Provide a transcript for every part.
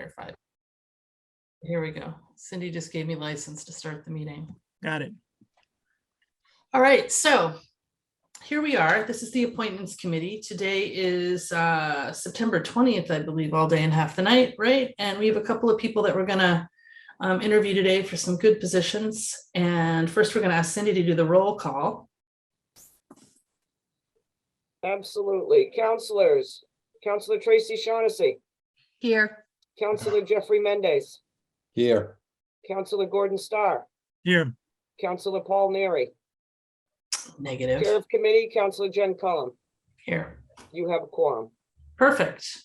verified. Here we go. Cindy just gave me license to start the meeting. Got it. All right, so here we are. This is the Appointments Committee. Today is September 20th, I believe, all day and half the night, right? And we have a couple of people that we're gonna interview today for some good positions. And first, we're gonna ask Cindy to do the roll call. Absolutely. Counselors, Counselor Tracy Shaughnessy, Here. Counselor Jeffrey Mendez, Here. Counselor Gordon Starr, Here. Counselor Paul Neary, Negative. Chair of Committee, Counselor Jen Cullum. Here. You have a quorum. Perfect.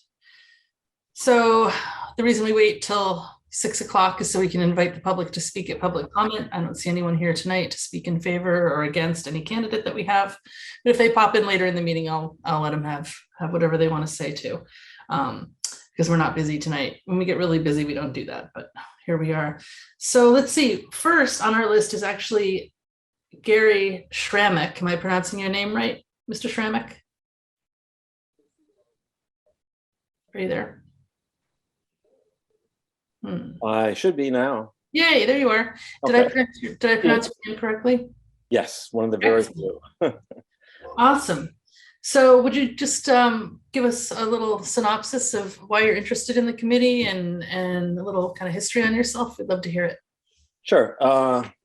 So the reason we wait till 6 o'clock is so we can invite the public to speak at public comment. I don't see anyone here tonight to speak in favor or against any candidate that we have. But if they pop in later in the meeting, I'll let them have whatever they want to say too. Because we're not busy tonight. When we get really busy, we don't do that, but here we are. So let's see. First on our list is actually Gary Schrammick. Am I pronouncing your name right, Mr. Schrammick? Are you there? I should be now. Yay, there you are. Okay. Did I pronounce your name correctly? Yes, one of the very few. Awesome. So would you just give us a little synopsis of why you're interested in the committee and a little kind of history on yourself? We'd love to hear it. Sure.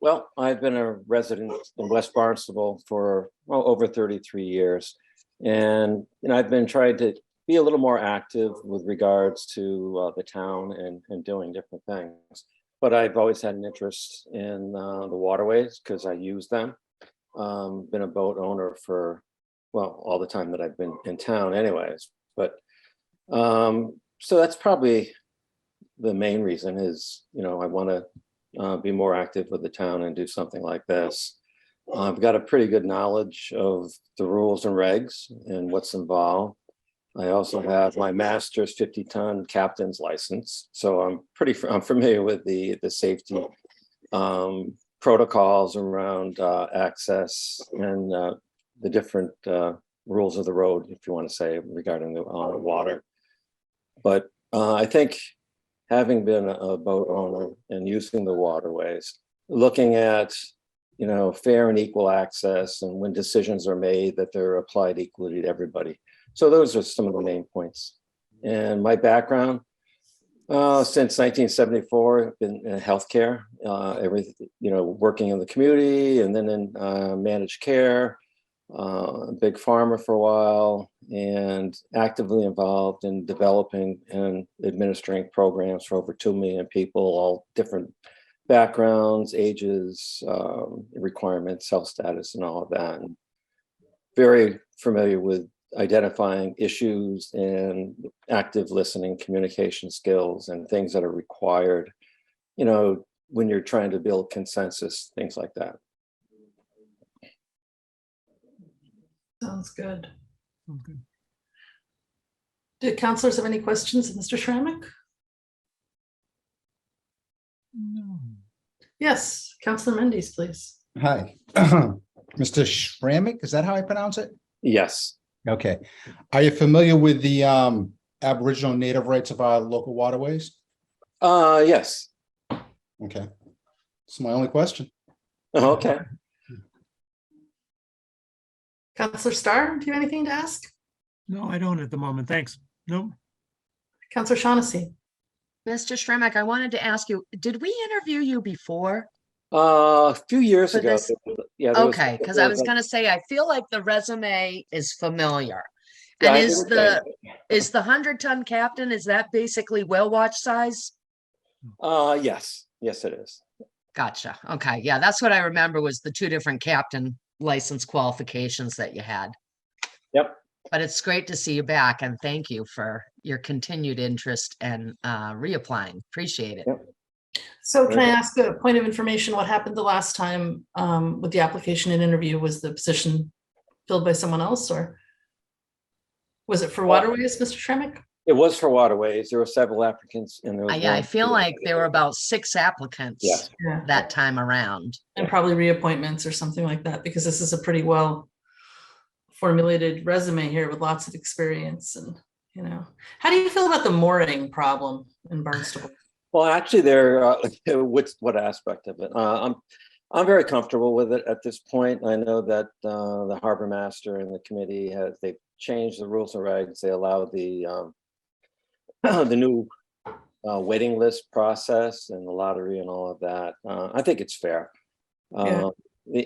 Well, I've been a resident in West Barnstable for over 33 years. And I've been trying to be a little more active with regards to the town and doing different things. But I've always had an interest in the waterways because I use them. Been a boat owner for, well, all the time that I've been in town anyways. But so that's probably the main reason is, I want to be more active with the town and do something like this. I've got a pretty good knowledge of the rules and regs and what's involved. I also have my master's 50-ton captain's license. So I'm familiar with the safety protocols around access and the different rules of the road, if you want to say, regarding the water. But I think having been a boat owner and using the waterways, looking at, fair and equal access and when decisions are made that they're applied equally to everybody. So those are some of the main points. And my background, since 1974, I've been in healthcare, working in the community and then in managed care, big pharma for a while, and actively involved in developing and administering programs for over 2 million people, all different backgrounds, ages, requirements, health status, and all of that. And very familiar with identifying issues and active listening, communication skills, and things that are required, when you're trying to build consensus, things like that. Sounds good. Okay. Do councilors have any questions of Mr. Schrammick? No. Yes, Councilor Mendes, please. Hi, Mr. Schrammick, is that how I pronounce it? Yes. Okay. Are you familiar with the Aboriginal Native rights of our local waterways? Yes. Okay. It's my only question. Okay. Councilor Starr, do you have anything to ask? No, I don't at the moment. Thanks. No. Councilor Shaughnessy. Mr. Schrammick, I wanted to ask you, did we interview you before? A few years For ago. this- Yeah. Okay, because I was going to say, I feel like the resume is familiar. Yeah, And I is did the the 100-ton captain, is that basically whale watch size? Yes. Yes, it is. Gotcha. Okay. Yeah, that's what I remember was the 2 different captain license qualifications that you had. Yep. But it's great to see you back, and thank you for your continued interest and reapplying. Appreciate it. Yep. So can I ask a point of information? What happened the last time with the application and interview? Was the position filled by someone else, or was it for waterways, Mr. Schrammick? It was for waterways. There were several applicants, and there was Yeah, I one- feel like there were about 6 applicants Yes. Yeah. that time around. And probably reappointments or something like that, because this is a pretty well formulated resume here with lots of experience and you know. How do you feel about the mooring problem in Barnstable? Well, actually, what aspect of it? I'm very comfortable with it at this point. I know that the harbor master and the committee they've changed the rules and regs. They allow the the new waiting list process and the lottery and all of that. I think it's fair. Yeah.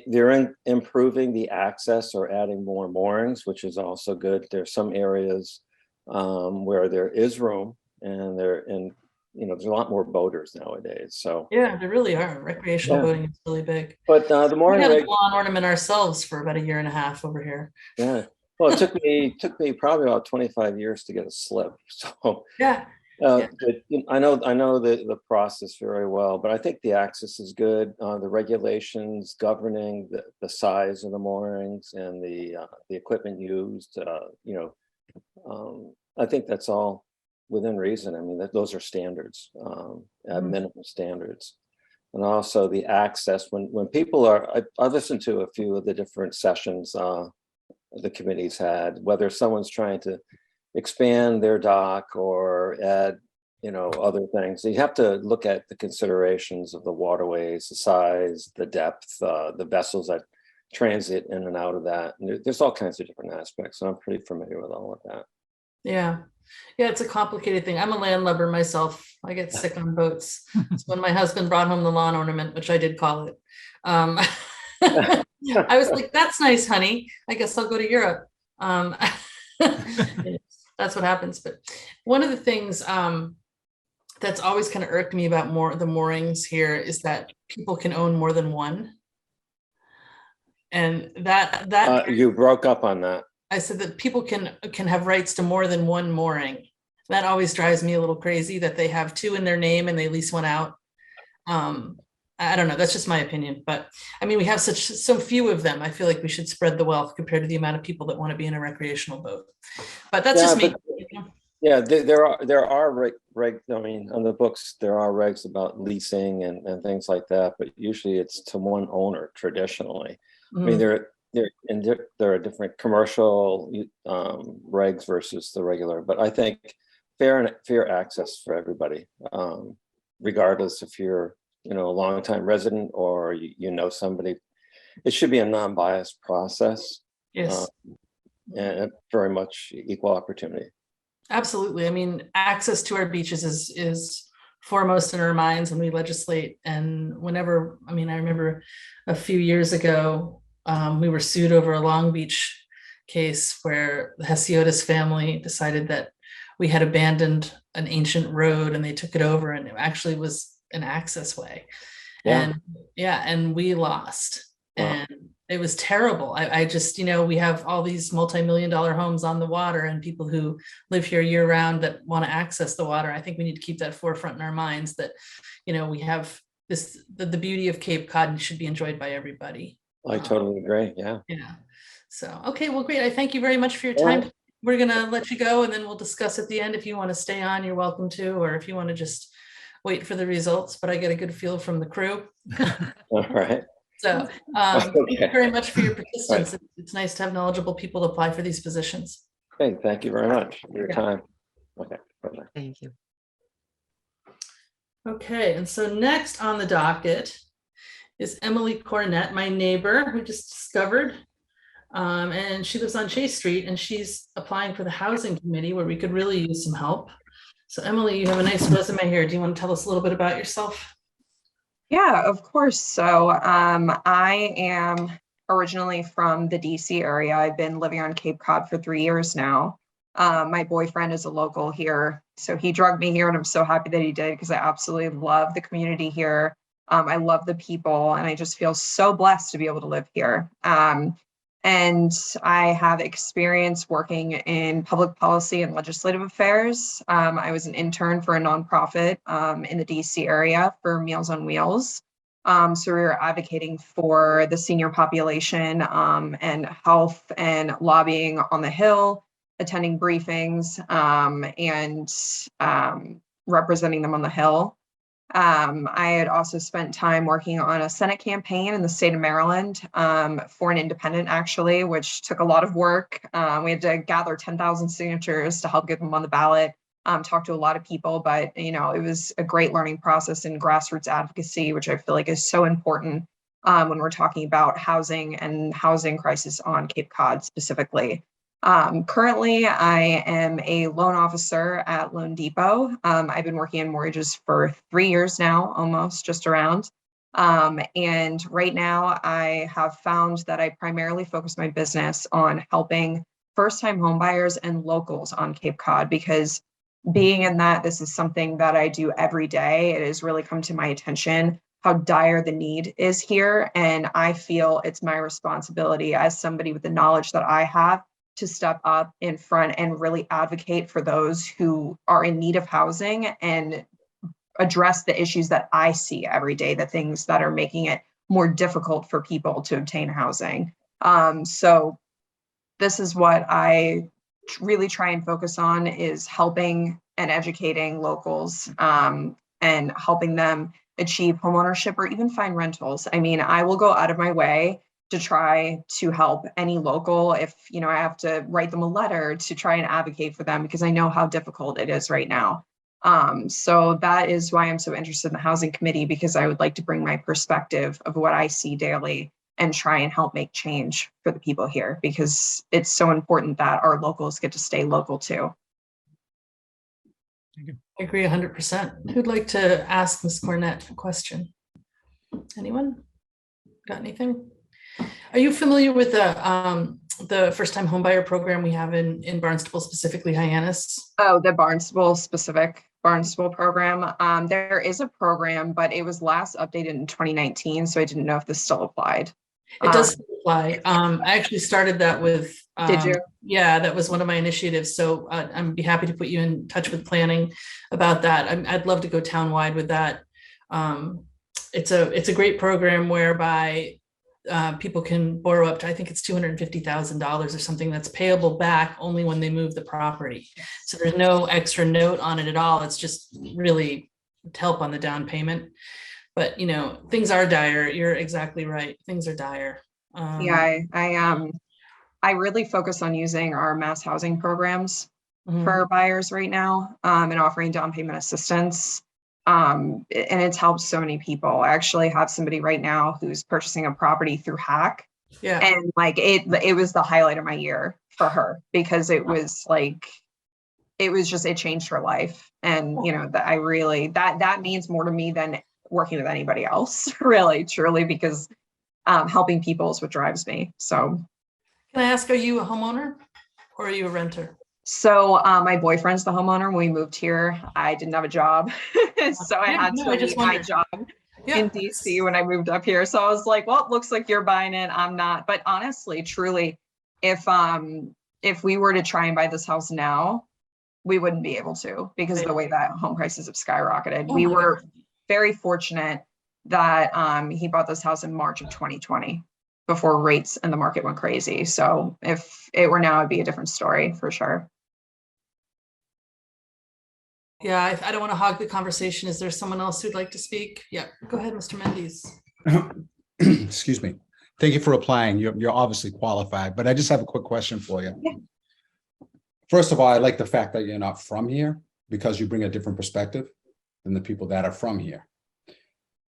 They're improving the access or adding more moorings, which is also good. There's some areas where there is room, and there's a lot more boaters nowadays. So Yeah, there really are. Recreational yeah. boating is really big. But the We mooring had a reg, lawn ornament ourselves for about 1.5 years over here. yeah. Well, it took me probably about 25 years to get a slip. So Yeah. but, I know the process very well, but I think the access is good. The regulations governing the size of the moorings and the equipment used, I think that's all within reason. I mean, those are standards, at Mhm. minimum standards. And also the access when people I listened to a few of the different sessions the committee's had, whether someone's trying to expand their dock or add, other things. So you have to look at the considerations of the waterways, the size, the depth, the vessels that transit in and out of that. And there's all kinds of different aspects. So I'm pretty familiar with all of that. Yeah. Yeah, it's a complicated thing. I'm a landlubber myself. I get sick on boats. So when my husband brought home the lawn ornament, which I did call it, I was like, that's nice, honey. I guess I'll go to Europe. That's what happens. But one of the things that's always kind of irked me about the moorings here is that people can own more than one. And that You broke up on that. I said that people can have rights to more than one mooring. That always drives me a little crazy that they have two in their name and they lease one out. I don't know. That's just my opinion, but I mean, we have so few of them. I feel like we should spread the wealth compared to the amount of people that want to be in a recreational boat. But that's just me. Yeah, there are regs. I mean, on the books there are regs about leasing and things like that, but usually it's to one owner traditionally. I mean, there are different commercial regs versus the regular, but I think fair access for everybody, regardless if you're a longtime resident or somebody. It should be a non-biased process. Yes. And very much equal opportunity. Absolutely. I mean, access to our beaches is foremost in our minds when we legislate. And I remember a few years ago, we were sued over a Long Beach case where the Hesiotis family decided that we had abandoned an ancient road and they took it over, and it actually was an access way. Yeah. And we lost. Wow. And it was terrible. I just, we have all these multi-million-dollar homes on the water and people who live here year round that want to access the water. I think we need to keep that forefront in our minds that, we have the beauty of Cape Cod should be enjoyed by everybody. I totally agree. Yeah. Yeah. So, okay, well, great. I thank you very much for your time. Yeah. We're going to let you go and then we'll discuss at the end. If you want to stay on, you're welcome to, or if you want to just wait for the results, but I get a good feel from the crew. All right. So thank you very much for your persistence. Right. It's nice to have knowledgeable people to apply for these positions. Okay, thank you very much for your time. Okay, bye-bye. Thank you. Okay, and so next on the docket is Emily Cornett, my neighbor who just discovered, and she lives on Chase Street, and she's applying for the housing committee where we could really use some help. So Emily, you have a nice resume here. Do you want to tell us a little bit about yourself? Yeah, of course. So I am originally from the DC area. I've been living on Cape Cod for 3 years now. My boyfriend is a local here, so he drugged me here, and I'm so happy that he did because I absolutely love the community here. I love the people, and I just feel so blessed to be able to live here. And I have experience working in public policy and legislative affairs. I was an intern for a nonprofit in the DC area for Meals on Wheels. So we were advocating for the senior population and health and lobbying on the Hill, attending briefings and representing them on the Hill. I had also spent time working on a Senate campaign in the state of Maryland for an independent, actually, which took a lot of work. We had to gather 10,000 signatures to help get them on the ballot, talk to a lot of people, but it was a great learning process in grassroots advocacy, which I feel like is so important when we're talking about housing and housing crisis on Cape Cod specifically. Currently, I am a loan officer at Loan Depot. I've been working in mortgages for 3 years now, almost just around. And right now I have found that I primarily focus my business on helping first-time homebuyers and locals on Cape Cod, because being in that, this is something that I do every day. It has really come to my attention how dire the need is here. And I feel it's my responsibility as somebody with the knowledge that I have to step up in front and really advocate for those who are in need of housing and address the issues that I see every day, the things that are making it more difficult for people to obtain housing. So this is what I really try and focus on, is helping and educating locals and helping them achieve homeownership or even find rentals. I mean, I will go out of my way to try to help any local if I have to write them a letter to try and advocate for them, because I know how difficult it is right now. So that is why I'm so interested in the housing committee, because I would like to bring my perspective of what I see daily and try and help make change for the people here, because it's so important that our locals get to stay local too. I agree 100%. Who'd like to ask Ms. Cornett a question? Anyone? Got anything? Are you familiar with the first-time homebuyer program we have in Barnstable, specifically Hyannis? Oh, the Barnstable program. There is a program, but it was last updated in 2019, so I didn't know if this still applied. It does apply. I actually started that with. Did you? Yeah, that was one of my initiatives. So I'd be happy to put you in touch with planning about that. I'd love to go townwide with that. It's a great program whereby people can borrow up to, I think it's $250,000 or something, that's payable back only when they move the property. So there's no extra note on it at all. It's just really to help on the down payment. But things are dire. You're exactly right. Things are dire. Yeah, I really focus on using our mass housing programs for buyers right now, and offering down payment assistance. And it's helped so many people. I actually have somebody right now who's purchasing a property through Hack. Yeah. And it was the highlight of my year for her, because it was it changed her life. And that means more to me than working with anybody else, really, truly, because helping people is what drives me. So Can I ask, are you a homeowner or are you a renter? So my boyfriend's the homeowner. When we moved here, I didn't have a job. So I had to leave my job in DC when I moved up here. So I was like, well, it looks like you're buying it. I'm not. But honestly, truly, if we were to try and buy this house now, we wouldn't be able to, because of the way that home prices have skyrocketed. We were very fortunate that he bought this house in March of 2020. Before rates and the market went crazy. So if it were now, it'd be a different story for sure. Yeah, I don't want to hog the conversation. Is there someone else who'd like to speak? Yeah, go ahead, Mr. Mendes. Excuse me. Thank you for applying. You're obviously qualified, but I just have a quick question for you. Yeah. First of all, I like the fact that you're not from here, because you bring a different perspective than the people that are from here.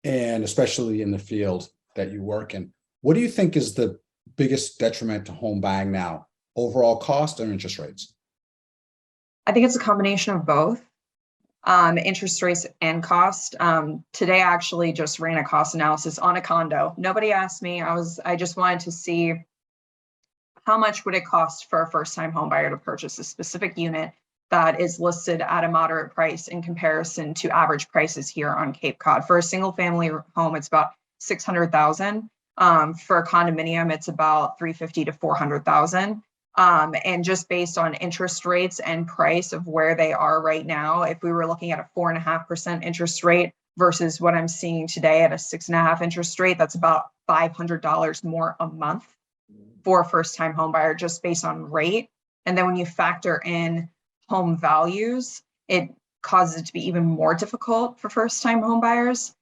And especially in the field that you work in. What do you think is the biggest detriment to home buying now? Overall cost or interest rates? I think it's a combination of both. Interest rates and cost. Today I actually just ran a cost analysis on a condo. Nobody asked me. I just wanted to see how much would it cost for a first-time home buyer to purchase a specific unit that is listed at a moderate price in comparison to average prices here on Cape Cod. For a single family home, it's about $600,000. For a condominium, it's about $350,000 to $400,000. And just based on interest rates and price of where they are right now, if we were looking at a 4.5% interest rate versus what I'm seeing today at a 6.5% interest rate, that's about $500 more a month for a first-time home buyer, just based on rate. And then when you factor in home values, it causes it to be even more difficult for first-time home buyers.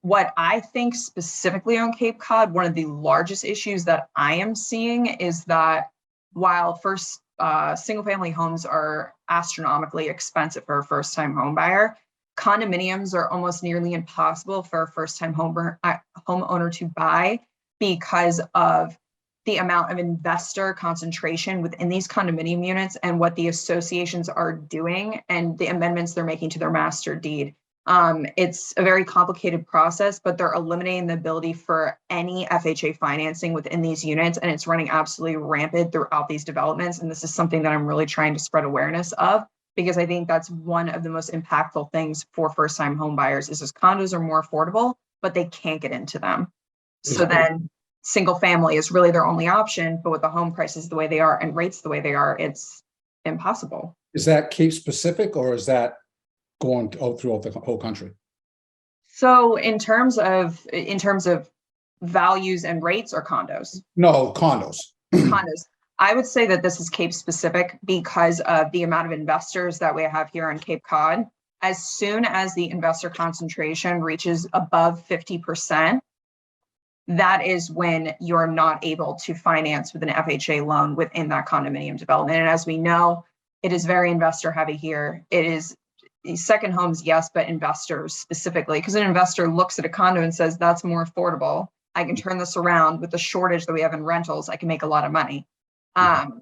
What I think specifically on Cape Cod, one of the largest issues that I am seeing is that while single-family homes are astronomically expensive for a first-time home buyer, condominiums are almost nearly impossible for a first-time homeowner to buy because of the amount of investor concentration within these condominium units and what the associations are doing and the amendments they're making to their master deed. It's a very complicated process, but they're eliminating the ability for any FHA financing within these units, and it's running absolutely rampant throughout these developments. And this is something that I'm really trying to spread awareness of, because I think that's one of the most impactful things for first-time home buyers is condos are more affordable, but they can't get into them. So then single family is really their only option, but with the home prices the way they are and rates the way they are, it's impossible. Is that Cape specific or is that going throughout the whole country? So in terms of values and rates or condos? No, condos. Condos. I would say that this is Cape specific because of the amount of investors that we have here on Cape Cod. As soon as the investor concentration reaches above 50%, that is when you're not able to finance with an FHA loan within that condominium development. And as we know, it is very investor heavy here. It is second homes, yes, but investors specifically, because an investor looks at a condo and says, that's more affordable. I can turn this around with the shortage that we have in rentals. I can make a lot of money.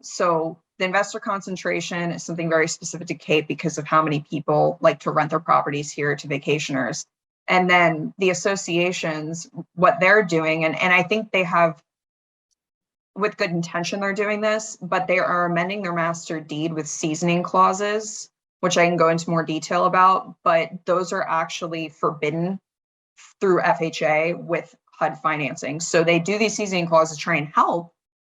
So the investor concentration is something very specific to Cape because of how many people like to rent their properties here to vacationers. And then the associations, what they're doing, and I think they have, with good intention, they're doing this, but they are amending their master deed with seasoning clauses, which I can go into more detail about, but those are actually forbidden through FHA with HUD financing. So they do these seasoning clauses to try and help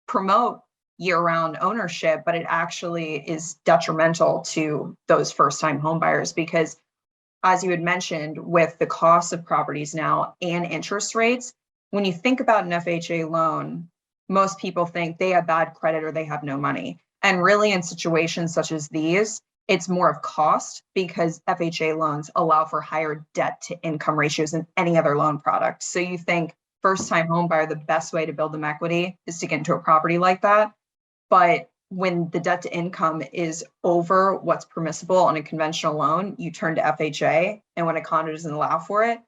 promote year-round ownership, but it actually is detrimental to those first-time home buyers because, as you had mentioned, with the cost of properties now and interest rates, when you think about an FHA loan, most people think they have bad credit or they have no money. And really in situations such as these, it's more of cost because FHA loans allow for higher debt to income ratios than any other loan product. So you think first-time home buyer, the best way to build them equity is to get into a property like that. But when the debt to income is over what's permissible on a conventional loan, you turn to FHA. And when a condo doesn't allow for it,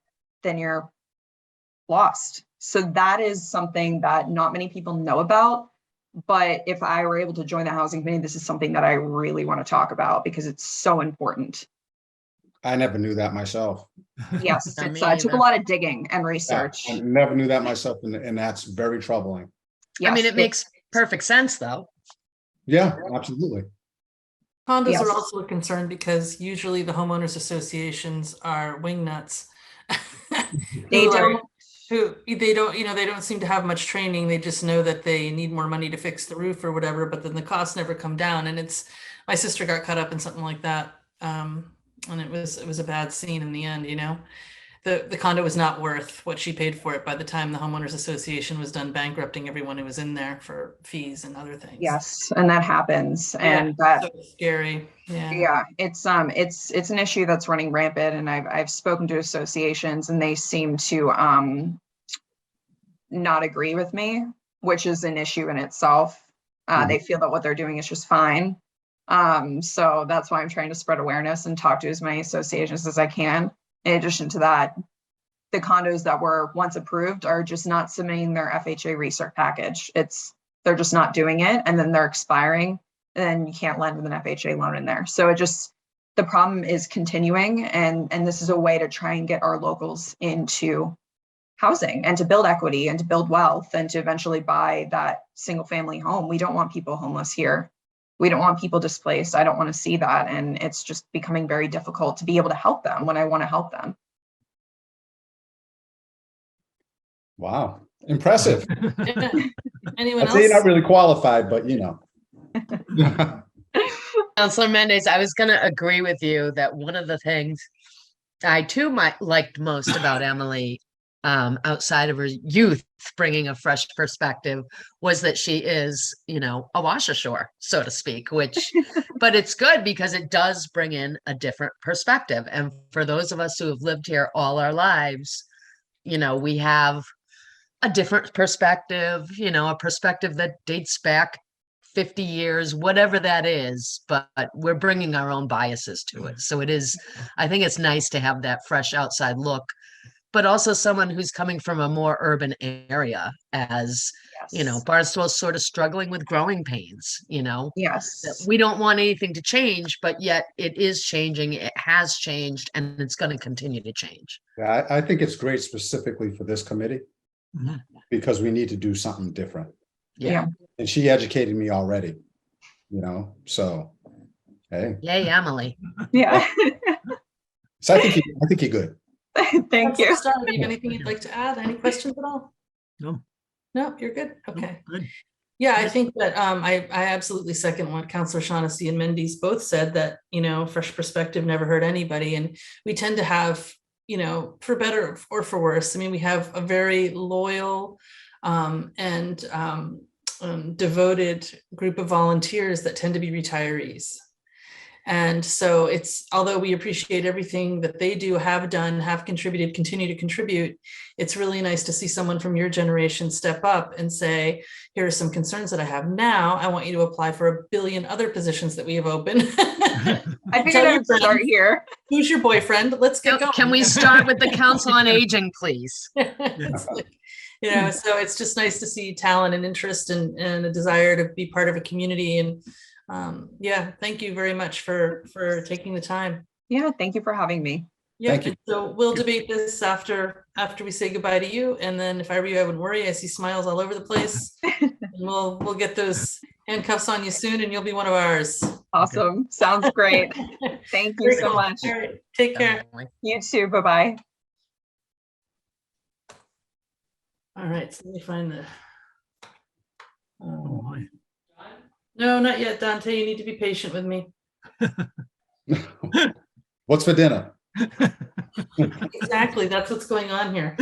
then you're lost. So that is something that not many people know about. But if I were able to join the housing committee, this is something that I really want to talk about because it's so important. I never knew that myself. Yes, Me it took a either. lot of digging and Yeah, research. I never knew that myself, and that's very troubling. I mean, Yes. it makes perfect sense, though. Yeah, absolutely. Condos Yes. are also a concern because usually the homeowners associations are wingnuts. They don't. They don't seem to have much training. They just know that they need more money to fix the roof or whatever, but then the costs never come down. And my sister got caught up in something like that. And it was a bad scene in the end, The condo was not worth what she paid for it by the time the homeowners association was done bankrupting everyone who was in there for fees and other things. Yes, and that happens. Yeah, And that so scary. Yeah. yeah, it's an issue that's running rampant, and I've spoken to associations and they seem to not agree with me, which is an issue in itself. They feel that what they're doing is just fine. So that's why I'm trying to spread awareness and talk to as many associations as I can. In addition to that, the condos that were once approved are just not submitting their FHA research package. They're just not doing it, and then they're expiring, and then you can't lend with an FHA loan in there. So the problem is continuing, and this is a way to try and get our locals into housing and to build equity and to build wealth and to eventually buy that single family home. We don't want people homeless here. We don't want people displaced. I don't want to see that. And it's just becoming very difficult to be able to help them when I want to help them. Wow, impressive. Yeah. Anyone I'd say you're not else? really qualified, but Councilor Mendez, I was going to agree with you that one of the things I too liked most about Emily outside of her youth, bringing a fresh perspective, was that she is, you know, a wash ashore, so to speak, which, but it's good because it does bring in a different perspective. And for those of us who have lived here all our lives, you know, we have a different perspective, you know, a perspective that dates back 50 years, whatever that is, but we're bringing our own biases to it. So it is, I think it's nice to have that fresh outside look, but also someone who's coming from a more urban area, as, you know, Yes. Barnstable is sort of struggling with growing pains, you know, that Yes. we don't want anything to change, but yet it is changing, it has changed, and it's going to continue to change. Yeah, I think it's great specifically for this committee Mhm. because we need to do something different. Yeah. And she educated me already, you know, so, hey, Yay, Emily. Yeah. so I think you're good. Thank you. Star, do you have anything you'd like to add? Any questions at all? No, No, you're good. no, Okay. good. Yeah, I think that I absolutely second what Councillor Shaughnessy and Mendes both said, that, you know, fresh perspective never hurt anybody. And we tend to have, you know, for better or for worse, I mean, we have a very loyal and devoted group of volunteers that tend to be retirees. And so it's, although we appreciate everything that they do, have done, have contributed, continue to contribute, it's really nice to see someone from your generation step up and say, here are some concerns that I have now. I want you to apply for a billion other positions that we have open. I figured I would start here. Who's your boyfriend? Let's get going. Can we start with the Council on Aging, please? It's like, you know, so it's just nice to see talent and interest and a desire to be part of a community. And yeah, thank you very much for taking the time. Yeah, thank you for having me. Yeah, Thank you. and so we'll debate this after we say goodbye to you. And then if I were you, I wouldn't worry. I see smiles all over the place. And we'll get those handcuffs on you soon, and you'll be one of ours. Awesome. Sounds great. Thank you Very so cool. much. All right, take care. Emily. You too. Bye-bye. All right, so let me find the. Oh, my. No, not yet, Dante. You need to be patient with me. What's for dinner? Exactly, that's what's going on here.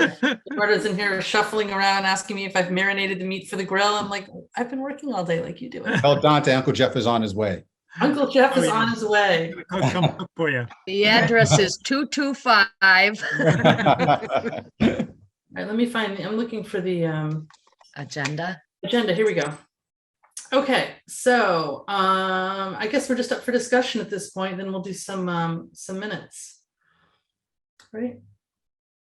Roberta's in here shuffling around, asking me if I've marinated the meat for the grill. I'm like, I've been working all day like you do. Tell Dante Uncle Jeff is on his way. Uncle Jeff is Oh, yeah. on his way. Come cook for you. The address is 225. All right, let me find, I'm looking for the Agenda. agenda. Here we go. Okay, so I guess we're just up for discussion at this point. Then we'll do some minutes. Right.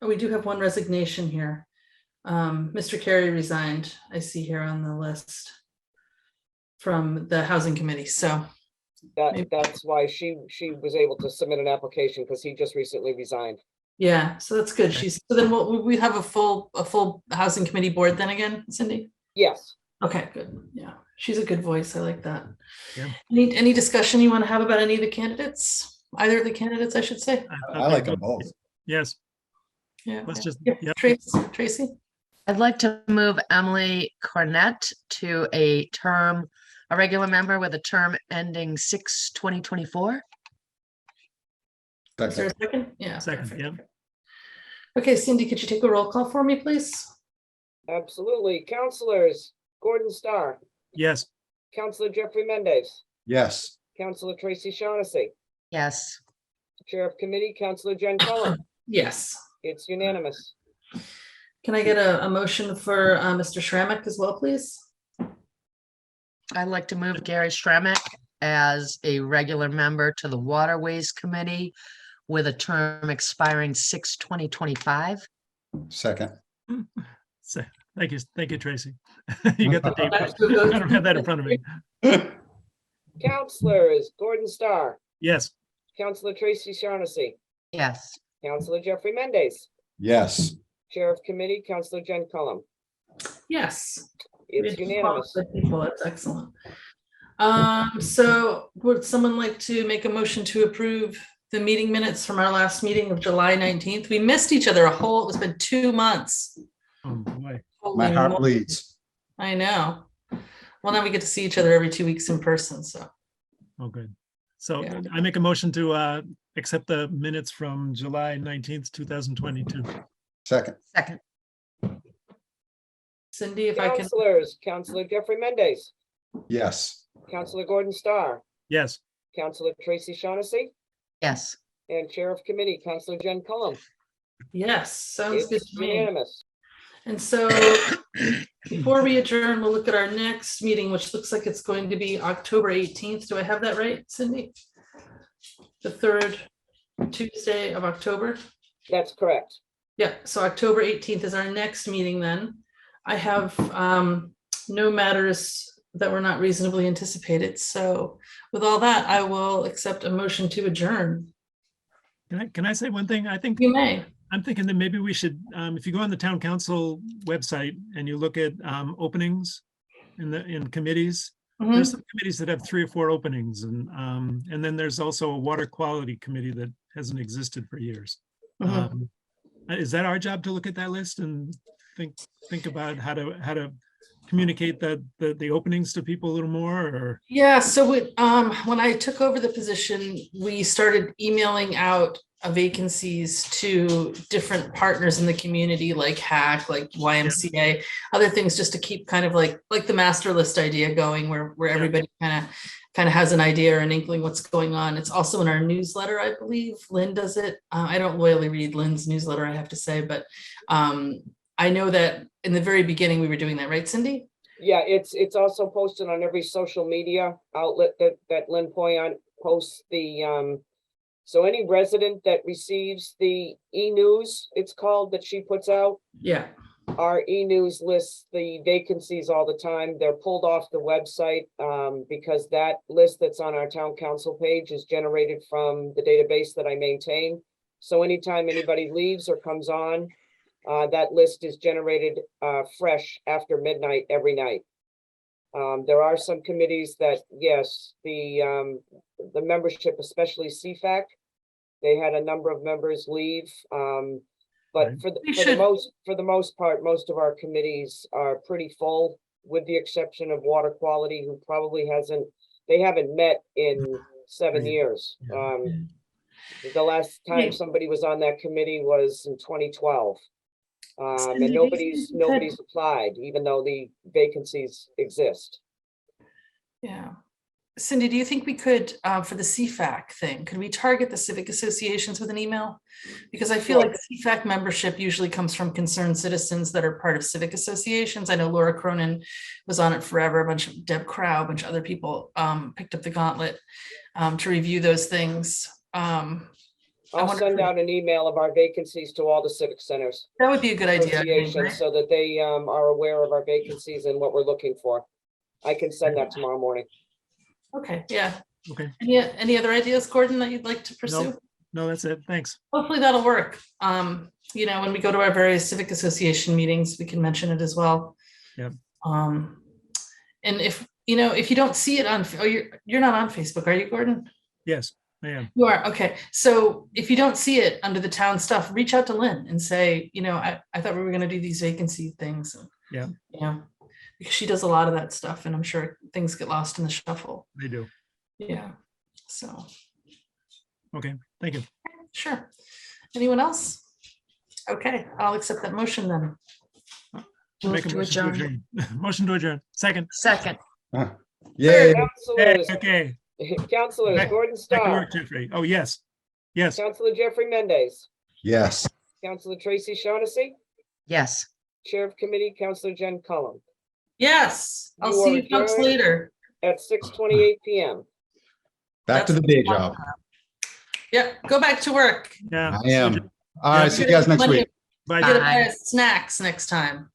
Oh, we do have one resignation here. Mr. Carey resigned, I see here on the list from the Housing Committee. So That's why she was able to submit an application, because he just recently resigned. yeah, so that's good. So then we have a full Housing Committee board then again, Cindy? Yes. Okay, good. Yeah, she's a good voice. I like that. Yeah. Any discussion you want to have about any of the candidates? Either of the candidates, I should say. I like them both. Yes, Yeah. let's just, Yeah, yeah. Tracy? I'd like to move Emily Cornett to a regular member with a term ending 6/2024. Is there a second? Yeah. Second, perfect. yeah. Okay, Cindy, could you take a roll call for me, please? Absolutely. Councilors Gordon Starr, Yes, Councilor Jeffrey Mendez, Yes, Councilor Tracy Shaughnessy, Yes. Chair of Committee, Councilor Jen Cullen. Yes. It's unanimous. Can I get a motion for Mr. Schrammick as well, please? I'd like to move Gary Schrammick as a regular member to the Waterways Committee with a term expiring 6/2025. second. so, thank you, Tracy. You got the date. That's right. good. I don't have that in front of me. Councilors Gordon Starr, Yes, Councilor Tracy Shaughnessy, Yes. Councilor Jeffrey Mendez, Yes, Chair of Committee, Councilor Jen Cullen. Yes. It's unanimous. People, that's excellent. So would someone like to make a motion to approve the meeting minutes from our last meeting of July 19th? We missed each other it's been 2 months. oh boy. my Holy heart moly. bleeds. I know. Well, now we get to see each other every 2 weeks in person, so. Oh, good. So Yeah. I make a motion to accept the minutes from July 19th, 2022. Second, Second, Cindy, if I can, Counselors, Counselor Jeffrey Mendez, yes. Counselor Gordon Starr, Yes, Counselor Tracy Shaughnessy, yes. and Chair of Committee, Counselor Jen Cullum. yes, sounds good It's to me. unanimous. And so before we adjourn, we'll look at our next meeting, which looks like it's going to be October 18th. Do I have that right, Cindy? The third Tuesday of October? That's correct. Yeah, so October 18th is our next meeting then. I have no matters that were not reasonably anticipated. So with all that, I will accept a motion to adjourn. can I say one thing? You may. I'm thinking that maybe we should, if you go on the town council website and you look at openings in committees, Mhm. there's some committees that have 3 or 4 openings, and then there's also a water quality committee that hasn't existed for years. Mhm. Is that our job to look at that list and think about how to communicate the openings to people a little more, or? Yeah, so when I took over the position, we started emailing out vacancies to different partners in the community, like HAC, like YMCA, other things, just to keep kind of like the master list idea going, where everybody kind of has an idea or an inkling what's going on. It's also in our newsletter, I believe. Lynn does it. I don't loyally read Lynn's newsletter, I have to say, but I know that in the very beginning we were doing that, right, Cindy? Yeah, it's also posted on every social media outlet that Lynn Poyon posts the, so any resident that receives the e-news, it's called, that she puts out, Yeah. our e-news lists the vacancies all the time. They're pulled off the website because that list that's on our town council page is generated from the database that I maintain. So anytime anybody leaves or comes on, that list is generated fresh after midnight every night. There are some committees that, yes, the membership, especially CFAC, they had a number of members leave. But Right. for the most part, most of our committees are pretty full, with the exception of water quality, who probably they haven't met in 7 years. The last time somebody was on that committee was in 2012. Cindy, And do you think we nobody's applied, even though the vacancies exist. Yeah. Cindy, do you think we could, for the CFAC thing, could we target the civic associations with an email? Because I feel like CFAC membership usually comes from concerned citizens that are part of civic associations. I know Laura Cronin was on it forever, a bunch of Deb Crow, a bunch of other people picked up the gauntlet to review those things. I'll send out an email of our vacancies to all the civic centers. That would be a good idea, I think, Associations, right? so that they are aware of our vacancies and what we're looking for. I can send that tomorrow morning. Okay, yeah. Okay, Any other ideas, Gordon, that you'd like to pursue? no, that's it. Thanks. Hopefully that'll work. You know, when we go to our various civic association meetings, we can mention it as well. Yep. And if you don't see it on, you're not on Facebook, are you, Gordon? Yes, I am. You are, okay. So if you don't see it under the town stuff, reach out to Lynn and say, I thought we were gonna do these vacancy things. Yeah. Because she does a lot of that stuff, and I'm sure things get lost in the shuffle. They do. Yeah, so. Okay, thank you. Sure. Anyone else? Okay, I'll accept that motion then. Move Make a to motion to adjourn. adjourn. Motion to adjourn. Second. Second, Yay. Councilors, Okay. Councilors Back- Gordon Back to Starr, work, Jeffrey. Oh, yes. Yes. Councilor Jeffrey Mendez, Yes. Councilor Tracy Shaughnessy, yes. Chair of Committee, Councilor Jen Cullum, Yes, I'll You see are you folks adjourned. later. at 6:28 PM. Back to the day job. Yep, go back to work. Yeah. I am. All right, see you guys next week. Bye. Get Bye. snacks next time.